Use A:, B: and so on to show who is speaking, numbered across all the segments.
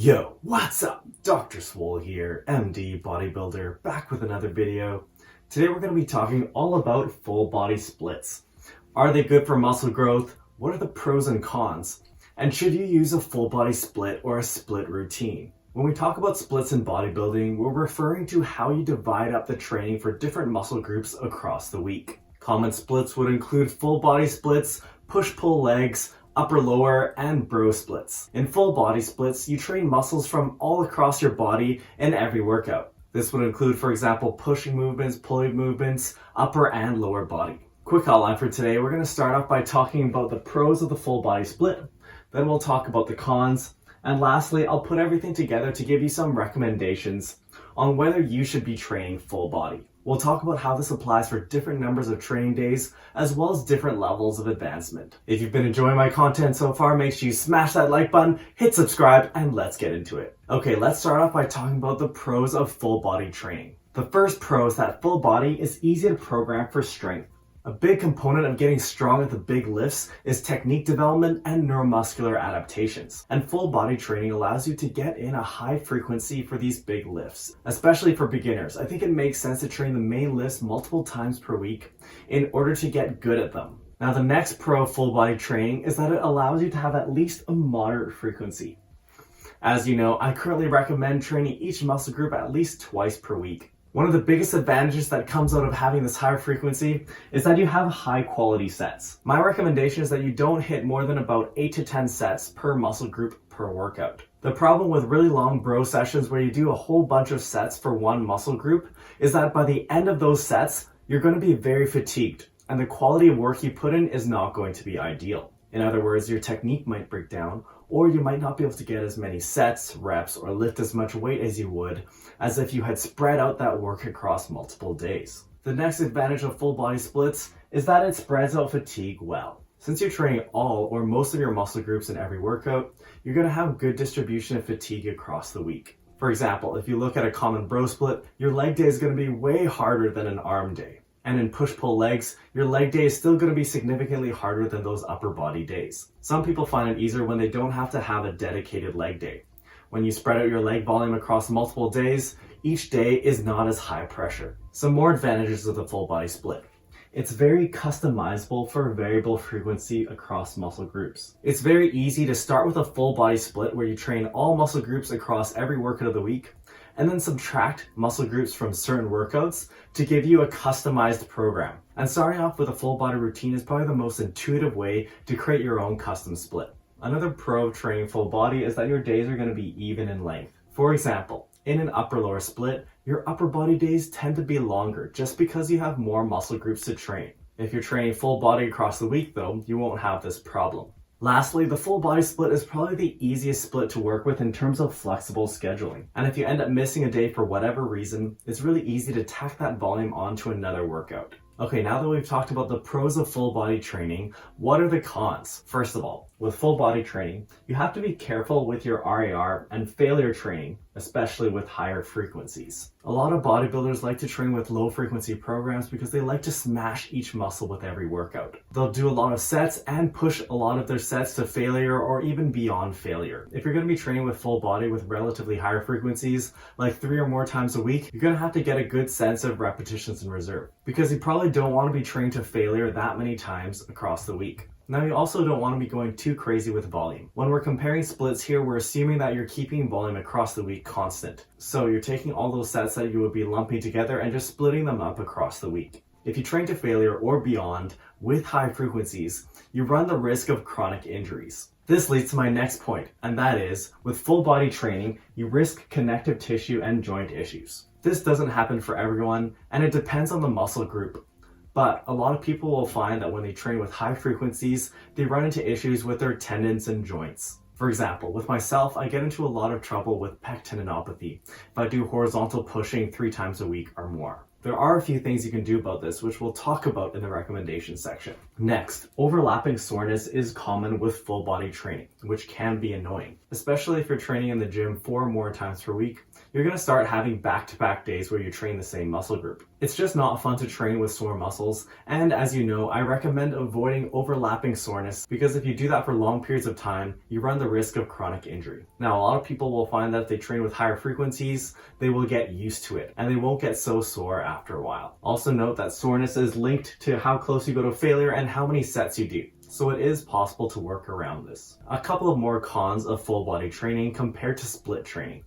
A: Yo, what's up? Dr. Swole here, MD bodybuilder, back with another video. Today we're going to be talking all about full body splits. Are they good for muscle growth? What are the pros and cons? And should you use a full body split or a split routine? When we talk about splits in bodybuilding, we're referring to how you divide up the training for different muscle groups across the week. Common splits would include full body splits, push-pull legs, upper lower, and bro splits. In full body splits, you train muscles from all across your body in every workout. This would include, for example, pushing movements, pulling movements, upper and lower body. Quick outline for today, we're going to start off by talking about the pros of the full body split. Then we'll talk about the cons. And lastly, I'll put everything together to give you some recommendations on whether you should be training full body. We'll talk about how this applies for different numbers of training days, as well as different levels of advancement. If you've been enjoying my content so far, make sure you smash that like button, hit subscribe, and let's get into it. Okay, let's start off by talking about the pros of full body training. The first pro is that full body is easy to program for strength. A big component of getting strong at the big lifts is technique development and neuromuscular adaptations. And full body training allows you to get in a high frequency for these big lifts, especially for beginners. I think it makes sense to train the main lifts multiple times per week in order to get good at them. Now, the next pro of full body training is that it allows you to have at least a moderate frequency. As you know, I currently recommend training each muscle group at least twice per week. One of the biggest advantages that comes out of having this higher frequency is that you have high quality sets. My recommendation is that you don't hit more than about 8 to 10 sets per muscle group per workout. The problem with really long bro sessions where you do a whole bunch of sets for one muscle group is that by the end of those sets, you're going to be very fatigued and the quality of work you put in is not going to be ideal. In other words, your technique might break down, or you might not be able to get as many sets, reps, or lift as much weight as you would as if you had spread out that work across multiple days. The next advantage of full body splits is that it spreads out fatigue well. Since you're training all or most of your muscle groups in every workout, you're going to have good distribution of fatigue across the week. For example, if you look at a common bro split, your leg day is going to be way harder than an arm day. And in push-pull legs, your leg day is still going to be significantly harder than those upper body days. Some people find it easier when they don't have to have a dedicated leg day. When you spread out your leg volume across multiple days, each day is not as high pressure. Some more advantages of the full body split. It's very customizable for variable frequency across muscle groups. It's very easy to start with a full body split where you train all muscle groups across every workout of the week, and then subtract muscle groups from certain workouts to give you a customized program. And starting off with a full body routine is probably the most intuitive way to create your own custom split. Another pro of training full body is that your days are going to be even in length. For example, in an upper lower split, your upper body days tend to be longer just because you have more muscle groups to train. If you're training full body across the week though, you won't have this problem. Lastly, the full body split is probably the easiest split to work with in terms of flexible scheduling. And if you end up missing a day for whatever reason, it's really easy to tack that volume onto another workout. Okay, now that we've talked about the pros of full body training, what are the cons? First of all, with full body training, you have to be careful with your RAR and failure training, especially with higher frequencies. A lot of bodybuilders like to train with low frequency programs because they like to smash each muscle with every workout. They'll do a lot of sets and push a lot of their sets to failure or even beyond failure. If you're going to be training with full body with relatively higher frequencies, like 3 or more times a week, you're going to have to get a good sense of repetitions in reserve because you probably don't want to be trained to failure that many times across the week. Now, you also don't want to be going too crazy with volume. When we're comparing splits here, we're assuming that you're keeping volume across the week constant. So you're taking all those sets that you would be lumping together and just splitting them up across the week. If you train to failure or beyond with high frequencies, you run the risk of chronic injuries. This leads to my next point, and that is, with full body training, you risk connective tissue and joint issues. This doesn't happen for everyone, and it depends on the muscle group. But a lot of people will find that when they train with high frequencies, they run into issues with their tendons and joints. For example, with myself, I get into a lot of trouble with pec tendinopathy if I do horizontal pushing 3 times a week or more. There are a few things you can do about this, which we'll talk about in the recommendations section. Next, overlapping soreness is common with full body training, which can be annoying. Especially if you're training in the gym 4 or more times per week, you're going to start having back-to-back days where you train the same muscle group. It's just not fun to train with sore muscles, and as you know, I recommend avoiding overlapping soreness because if you do that for long periods of time, you run the risk of chronic injury. Now, a lot of people will find that if they train with higher frequencies, they will get used to it, and they won't get so sore after a while. Also note that soreness is linked to how close you go to failure and how many sets you do. So it is possible to work around this. A couple of more cons of full body training compared to split training.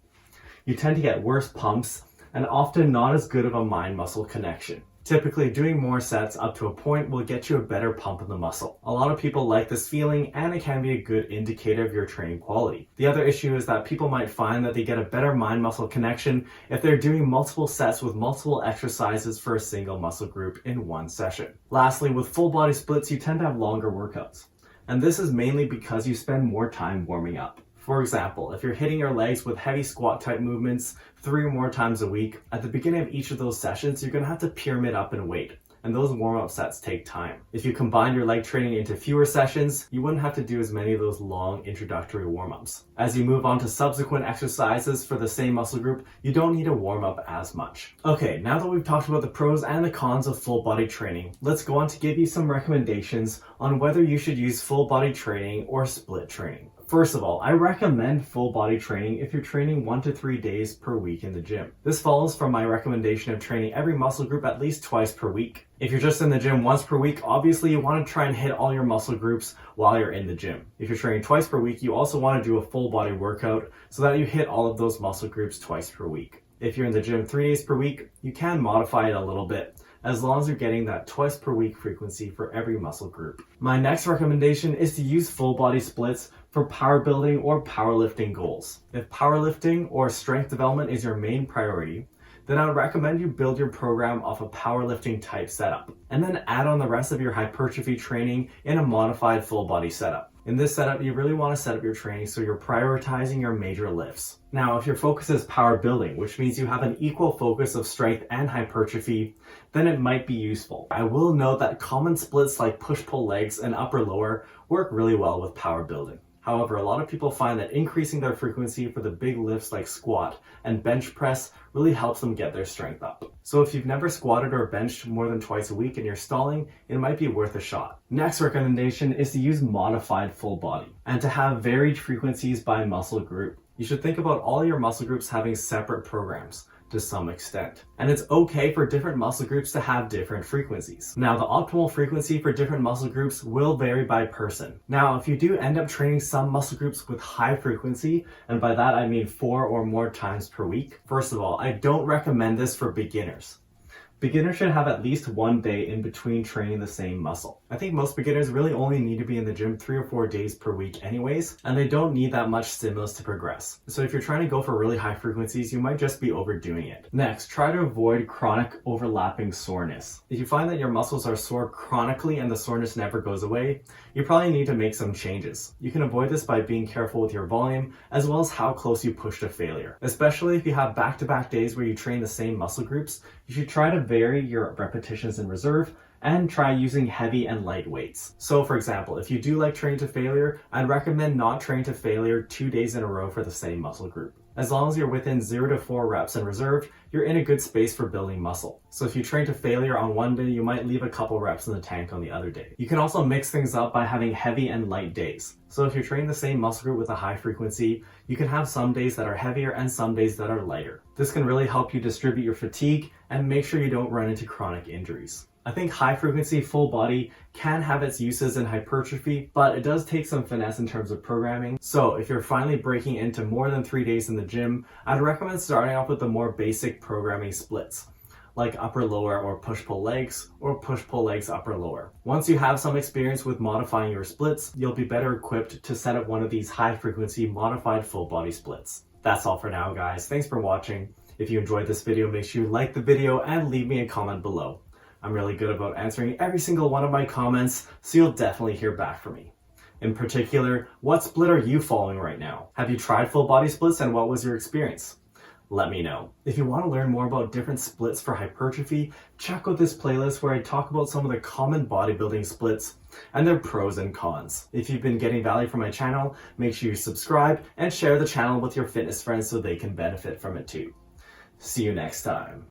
A: You tend to get worse pumps and often not as good of a mind-muscle connection. Typically, doing more sets up to a point will get you a better pump in the muscle. A lot of people like this feeling, and it can be a good indicator of your training quality. The other issue is that people might find that they get a better mind-muscle connection if they're doing multiple sets with multiple exercises for a single muscle group in one session. Lastly, with full body splits, you tend to have longer workouts. And this is mainly because you spend more time warming up. For example, if you're hitting your legs with heavy squat type movements 3 or more times a week, at the beginning of each of those sessions, you're going to have to pyramid up in weight, and those warm-up sets take time. If you combine your leg training into fewer sessions, you wouldn't have to do as many of those long introductory warm-ups. As you move on to subsequent exercises for the same muscle group, you don't need to warm up as much. Okay, now that we've talked about the pros and the cons of full body training, let's go on to give you some recommendations on whether you should use full body training or split training. First of all, I recommend full body training if you're training 1 to 3 days per week in the gym. This follows from my recommendation of training every muscle group at least twice per week. If you're just in the gym once per week, obviously you want to try and hit all your muscle groups while you're in the gym. If you're training twice per week, you also want to do a full body workout so that you hit all of those muscle groups twice per week. If you're in the gym 3 days per week, you can modify it a little bit, as long as you're getting that twice per week frequency for every muscle group. My next recommendation is to use full body splits for power building or powerlifting goals. If powerlifting or strength development is your main priority, then I would recommend you build your program off a powerlifting type setup, and then add on the rest of your hypertrophy training in a modified full body setup. In this setup, you really want to set up your training so you're prioritizing your major lifts. Now, if your focus is power building, which means you have an equal focus of strength and hypertrophy, then it might be useful. I will note that common splits like push-pull legs and upper-lower work really well with power building. However, a lot of people find that increasing their frequency for the big lifts like squat and bench press really helps them get their strength up. So if you've never squatted or benched more than twice a week and you're stalling, it might be worth a shot. Next recommendation is to use modified full body and to have varied frequencies by muscle group. You should think about all your muscle groups having separate programs to some extent. And it's okay for different muscle groups to have different frequencies. Now, the optimal frequency for different muscle groups will vary by person. Now, if you do end up training some muscle groups with high frequency, and by that I mean 4 or more times per week, first of all, I don't recommend this for beginners. Beginners should have at least 1 day in between training the same muscle. I think most beginners really only need to be in the gym 3 or 4 days per week anyways, and they don't need that much stimulus to progress. So if you're trying to go for really high frequencies, you might just be overdoing it. Next, try to avoid chronic overlapping soreness. If you find that your muscles are sore chronically and the soreness never goes away, you probably need to make some changes. You can avoid this by being careful with your volume, as well as how close you push to failure. Especially if you have back-to-back days where you train the same muscle groups, you should try to vary your repetitions in reserve and try using heavy and light weights. So for example, if you do like training to failure, I'd recommend not training to failure 2 days in a row for the same muscle group. As long as you're within 0 to 4 reps in reserve, you're in a good space for building muscle. So if you train to failure on one day, you might leave a couple reps in the tank on the other day. You can also mix things up by having heavy and light days. So if you're training the same muscle group with a high frequency, you can have some days that are heavier and some days that are lighter. This can really help you distribute your fatigue and make sure you don't run into chronic injuries. I think high frequency full body can have its uses in hypertrophy, but it does take some finesse in terms of programming. So if you're finally breaking into more than 3 days in the gym, I'd recommend starting off with the more basic programming splits, like upper lower or push pull legs or push pull legs upper lower. Once you have some experience with modifying your splits, you'll be better equipped to set up one of these high frequency modified full body splits. That's all for now, guys. Thanks for watching. If you enjoyed this video, make sure you like the video and leave me a comment below. I'm really good about answering every single one of my comments, so you'll definitely hear back from me. In particular, what split are you following right now? Have you tried full body splits and what was your experience? Let me know. If you want to learn more about different splits for hypertrophy, check out this playlist where I talk about some of the common bodybuilding splits and their pros and cons. If you've been getting value from my channel, make sure you subscribe and share the channel with your fitness friends so they can benefit from it too. See you next time.